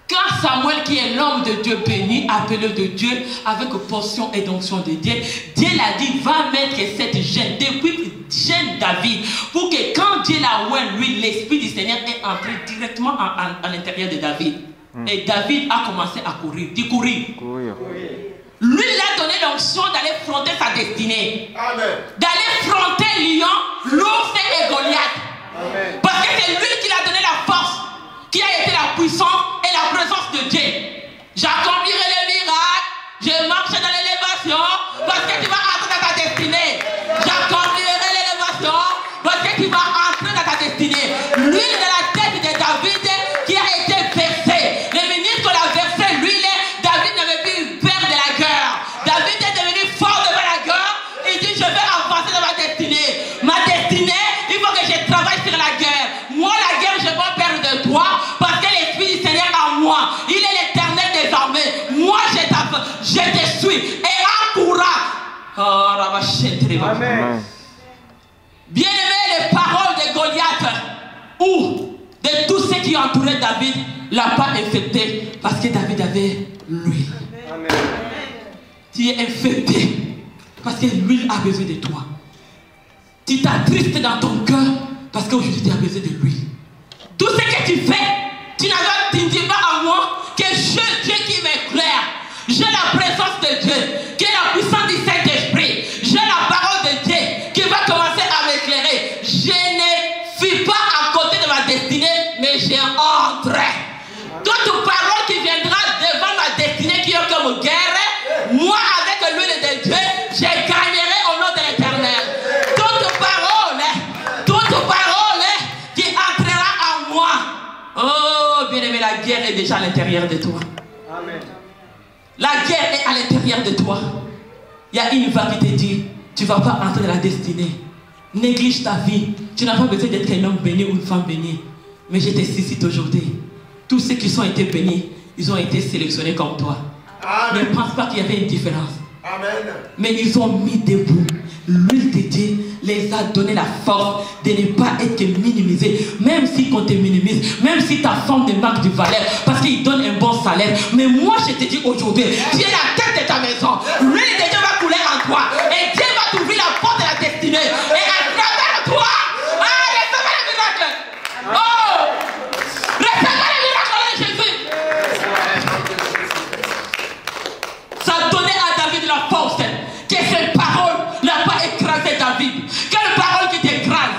Quand Samuel, qui est l'homme de Dieu béni, appelé de Dieu, avec portion et d'onction de Dieu, Dieu l'a dit, va mettre cette gêne, depuis gêne David, pour que quand Dieu l'a oint, lui, l'Esprit du Seigneur est entré directement à l'intérieur de David. Et David a commencé à courir. Dit courir. Oui. Lui, il a donné l'onction d'aller fronter sa destinée. Amen. D'aller fronter Lion, l'ours et Goliath. Amen. Parce que c'est lui qui lui a donné la force qui a été la puissance et la présence de Dieu. J'accomplirai les miracles, je marcherai dans l'élévation, parce que tu vas entrer dans ta destinée. J'accomplirai l'élévation, parce que tu vas entrer dans ta destinée. L'huile de la tête de David qui a été versée. Les ministres qu'on a versé l'huile, David n'avait plus peur de la guerre. David est devenu fort devant la guerre. Il dit, je vais avancer dans ma destinée. Ma destinée, il faut que je travaille sur la guerre. Moi, la guerre, je vais perdre de toi, parce que l'Esprit du Seigneur en moi, il est l'Éternel des armées. Moi, je te suis. Et Amen. Bien-aimé, les paroles de Goliath ou de tous ceux qui entouraient David l'a pas infecté parce que David avait l'huile. Amen. Tu es infecté parce que l'huile a besoin de toi. Tu t'attristes dans ton cœur parce qu'aujourd'hui tu as besoin de l'huile. Tout ce que tu fais, tu ne dis pas à moi que j'ai Dieu qui m'éclaire. J'ai la présence de Dieu, qui est la puissance du Saint-Esprit. J'ai la parole de Dieu qui va commencer à m'éclairer. Je ne suis pas à côté de ma destinée, mais j'entre. Toute parole qui viendra devant ma destinée qui est comme guerre, moi avec l'huile de Dieu, je gagnerai au nom de l'Éternel. Toute parole qui entrera en moi. Oh, bien-aimé, la guerre est déjà à l'intérieur de toi. Amen. La guerre est à l'intérieur de toi. Il y a une voix qui te dit, tu ne vas pas entrer dans la destinée. Néglige ta vie. Tu n'as pas besoin d'être un homme béni ou une femme bénie. Mais je te suscite aujourd'hui. Tous ceux qui ont été bénis, ils ont été sélectionnés comme toi. Amen. Ne pense pas qu'il y avait une différence. Amen. Mais ils ont mis debout. L'huile de Dieu les a donné la force de ne pas être minimisés. Même si on te minimise, même si ta femme te manque de valeur, parce qu'il donne un bon salaire. Mais moi je te dis aujourd'hui, tu es la tête de ta maison. L'huile de Dieu va couler en toi. Et Dieu va t'ouvrir la porte de la destinée. Et à travers toi, recevez le miracle. Oh, recevez le miracle de Jésus. Ça a donné à David la force. Que cette parole n'a pas écrasé David. Quelle parole qui t'écrase,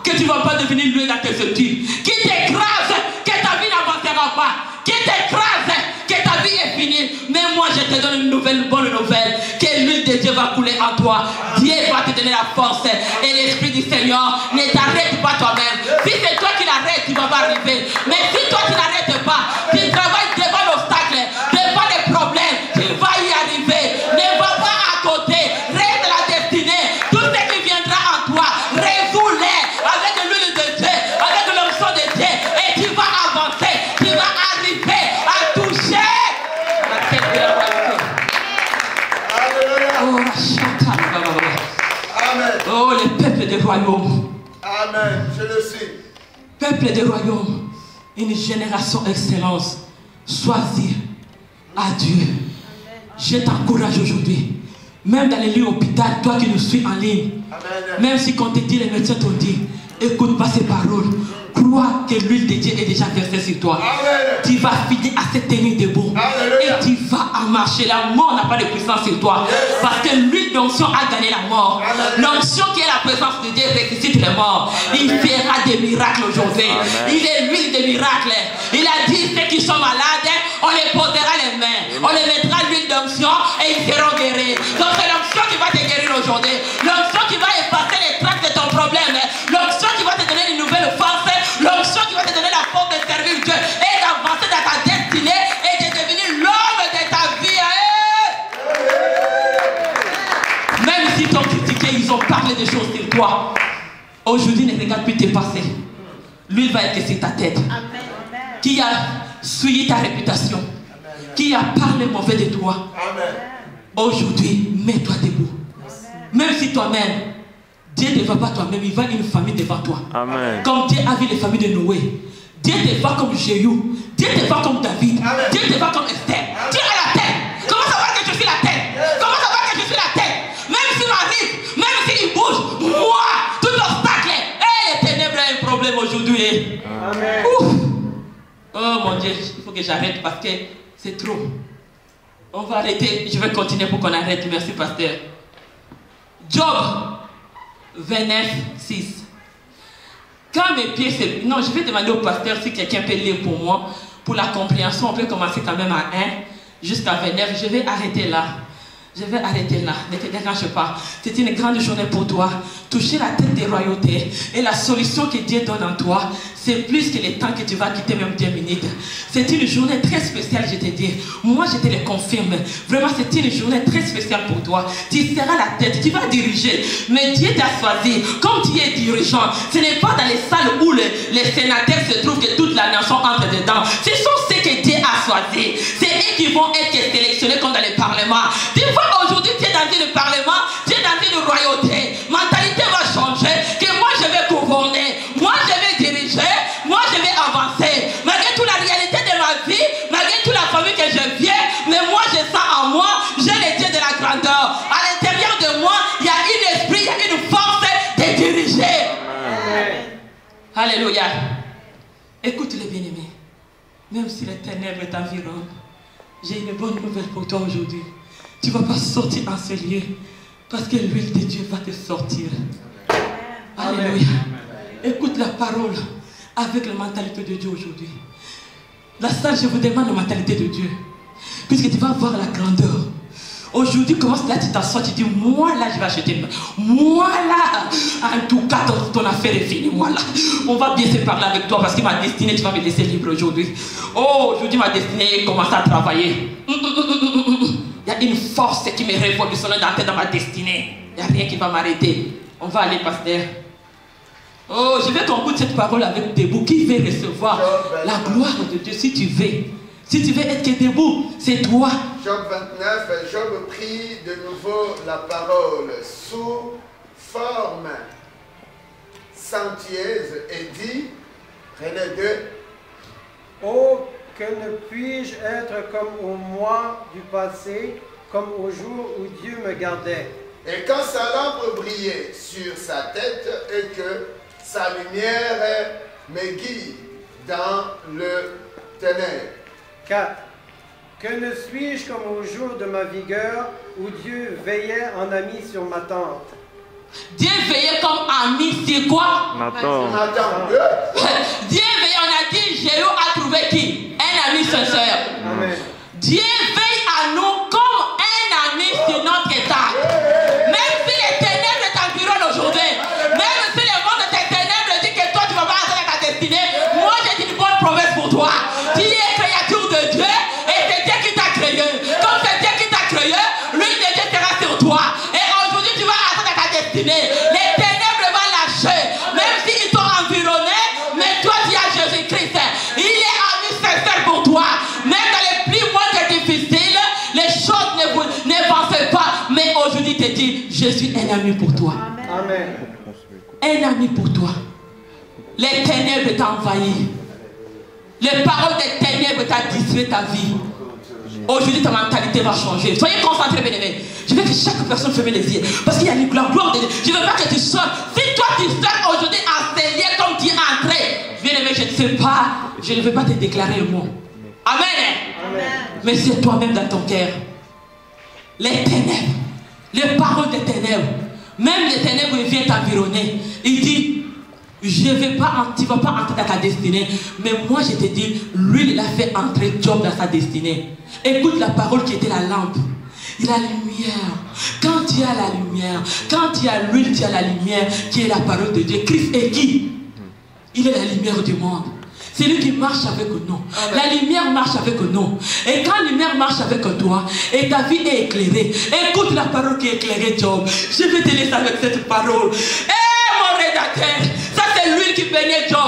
que tu ne vas pas devenir l'huile dans tes études. Qui t'écrase, que ta vie n'avancera pas. Qui t'écrase, que ta vie est finie. Mais moi je te donne une bonne nouvelle. Que l'huile de Dieu va couler en toi. Dieu va te donner la force. Et l'Esprit du Seigneur ne t'arrête pas toi-même. Si c'est toi qui l'arrêtes, tu ne vas pas arriver. Mais si toi tu n'arrêtes pas, tu travailles devant l'obstacle, devant les problèmes, tu vas y arriver. Ne va pas à côté. Reste la destinée. Tout ce qui viendra en toi, résous-les avec l'huile de Dieu, avec l'onction de Dieu. Et tu vas avancer. Tu vas arriver à toucher la tête de la royauté. Amen. Oh, les peuples des royaumes. Amen. Je le suis. Peuple des royaumes. Une génération excellence. Choisie à Dieu. Je t'encourage aujourd'hui. Même dans les lits hôpital, toi qui nous suis en ligne. Amen. Même si quand te dit, les médecins t'ont dit, écoute pas ces paroles. Crois que l'huile de Dieu est déjà versée sur toi. Amen. Tu vas finir à se tenir debout. Alléluia. Et tu vas en marcher. La mort n'a pas de puissance sur toi. Parce que l'huile d'onction a gagné la mort. L'onction qui est la présence de Dieu ressuscite les morts. Il fera des miracles aujourd'hui. Il est l'huile des miracles. Il a dit ceux qui sont malades, on les posera les mains. On les mettra l'huile d'onction et ils seront guéris. Donc c'est l'onction qui va te guérir aujourd'hui. L'onction qui va effacer les traces de ton problème. L'onction qui va te donner une nouvelle force. L'onction qui va te donner la force de servir Dieu et d'avancer dans ta destinée et de devenir l'homme de ta vie. Même si t'ont critiqué, ils ont parlé des choses sur toi. Aujourd'hui, ne regarde plus tes passés. L'huile va être sur ta tête. Amen. Qui a souillé ta réputation? Qui a parlé mauvais de toi? Amen. Aujourd'hui, mets-toi debout. Même si toi-même, Dieu ne va pas toi-même, il va une famille devant toi. Amen. Comme Dieu a vu les familles de Noé. Dieu te voit comme Jéhu. Dieu te voit comme David. Amen. Dieu te voit comme Esther. Dieu a la tête. Comment ça va que je suis la tête? Comment ça va que je suis la tête? Même s'il m'arrive, même s'il bouge, moi, tout obstacle, les ténèbres ont un problème aujourd'hui. Amen. Ouf. Oh mon Dieu, il faut que j'arrête parce que c'est trop. On va arrêter, je vais continuer pour qu'on arrête. Merci pasteur. Job 29, 6. Quand mes pieds se... Non, je vais demander au pasteur si quelqu'un peut lire pour moi. Pour la compréhension, on peut commencer quand même à 1 jusqu'à 29. Je vais arrêter là. Je vais arrêter là, ne te dérange pas. C'est une grande journée pour toi. Toucher la tête des royautés. Et la solution que Dieu donne en toi, c'est plus que le temps que tu vas quitter, même 2 minutes. C'est une journée très spéciale, je te dis. Moi, je te le confirme. Vraiment, c'est une journée très spéciale pour toi. Tu seras la tête, tu vas diriger. Mais Dieu t'a choisi. Comme tu es dirigeant, ce n'est pas dans les salles où les sénateurs se trouvent que toute la nation entre dedans. Ce sont ceux que Dieu a choisis. C'est eux qui vont être sélectionnés comme dans le Parlement. Tu vois, aujourd'hui, tu es dans le Parlement, tu es dans une royauté. Mentalité va changer. Que moi, je vais gouverner. Moi, je vais diriger. Moi, je vais avancer. Malgré toute la réalité de ma vie, malgré toute la famille que je viens, mais moi, je sens en moi, j'ai les dieux de la grandeur. À l'intérieur de moi, il y a un esprit, il y a une force de diriger. Amen. Alléluia. Écoute les bien-aimés. Même si les ténèbres t'environnent, j'ai une bonne nouvelle pour toi aujourd'hui. Tu ne vas pas sortir en ce lieu parce que l'huile de Dieu va te sortir. Amen. Alléluia. Écoute la parole avec la mentalité de Dieu aujourd'hui. La salle, je vous demande la mentalité de Dieu. Puisque tu vas voir la grandeur. Aujourd'hui, comment là tu t'assois, tu dis, moi là je vais acheter une... Moi là, en tout cas ton affaire est finie, moi là. On va bien se parler avec toi parce que ma destinée, tu vas me laisser libre aujourd'hui. Oh, aujourd'hui ma destinée commence à travailler. Il y a une force qui me révolutionne dans ma destinée. Il n'y a rien qui va m'arrêter. On va aller, pasteur. Oh, je veux qu'on goûte cette parole avec debout. Qui veut recevoir la gloire de Dieu si tu veux? Si tu veux être debout, c'est toi. Job 29, Job prit de nouveau la parole sous forme sentieuse et dit, René 2, oh, que ne puis-je être comme au mois du passé, comme au jour où Dieu me gardait. Et quand sa lampe brillait sur sa tête et que sa lumière me guide dans le ténèbre. 4. Que ne suis-je comme au jour de ma vigueur, où Dieu veillait en ami sur ma tente. Dieu veillait comme ami sur quoi? Nathan. Dieu veillait, on a dit, Jéhu a trouvé qui? Un ami sincère. Amen. Dieu veille à nous comme un ami sur notre état. Même si les ténèbres t'environnent aujourd'hui, même si le monde de tes ténèbres dit que toi tu ne vas pas entrer dans ta destinée, moi j'ai une bonne promesse pour toi. Tu es créature de Dieu et c'est Dieu qui t'a créé. Comme c'est Dieu qui t'a créé, l'huile de Dieu sera sur toi. Et aujourd'hui tu vas entrer dans ta destinée. Les ténèbres vont lâcher, même s'ils t'ont environné, mais toi tu as Jésus-Christ. Il est ami sincère pour toi. Même dans les plus moindres difficiles, les choses n'avancent pas. Mais aujourd'hui tu te dis, je suis un ami pour toi. Amen. Un ami pour toi. Les ténèbres t'ont envahi. Les paroles des ténèbres t'ont distrait ta vie. Aujourd'hui, ta mentalité va changer. Soyez concentrés, bien-aimés. Je veux que chaque personne ferme les yeux. Parce qu'il y a la gloire de Dieu. Je ne veux pas que tu sortes. Si toi, tu sors aujourd'hui en ces lieux comme tu es entré, bien-aimé, je ne sais pas. Je ne veux pas te déclarer le mot. Amen. Amen. Mais c'est toi-même dans ton cœur. Les ténèbres. Les paroles des ténèbres. Même les ténèbres viennent t'environner. Il dit, tu ne vas pas entrer dans ta destinée. Mais moi, je te dis, lui, il a fait entrer Job dans sa destinée. Écoute la parole qui était la lampe. Il a la lumière. Quand tu as la lumière, quand tu as l'huile, tu as la lumière qui est la parole de Dieu. Christ est qui? Il est la lumière du monde. C'est lui qui marche avec nous. La lumière marche avec nous. Et quand la lumière marche avec toi, et ta vie est éclairée, écoute la parole qui est éclairée, Job. Je vais te laisser avec cette parole. Mon rédacteur, ça c'est l'huile qui baignait Job.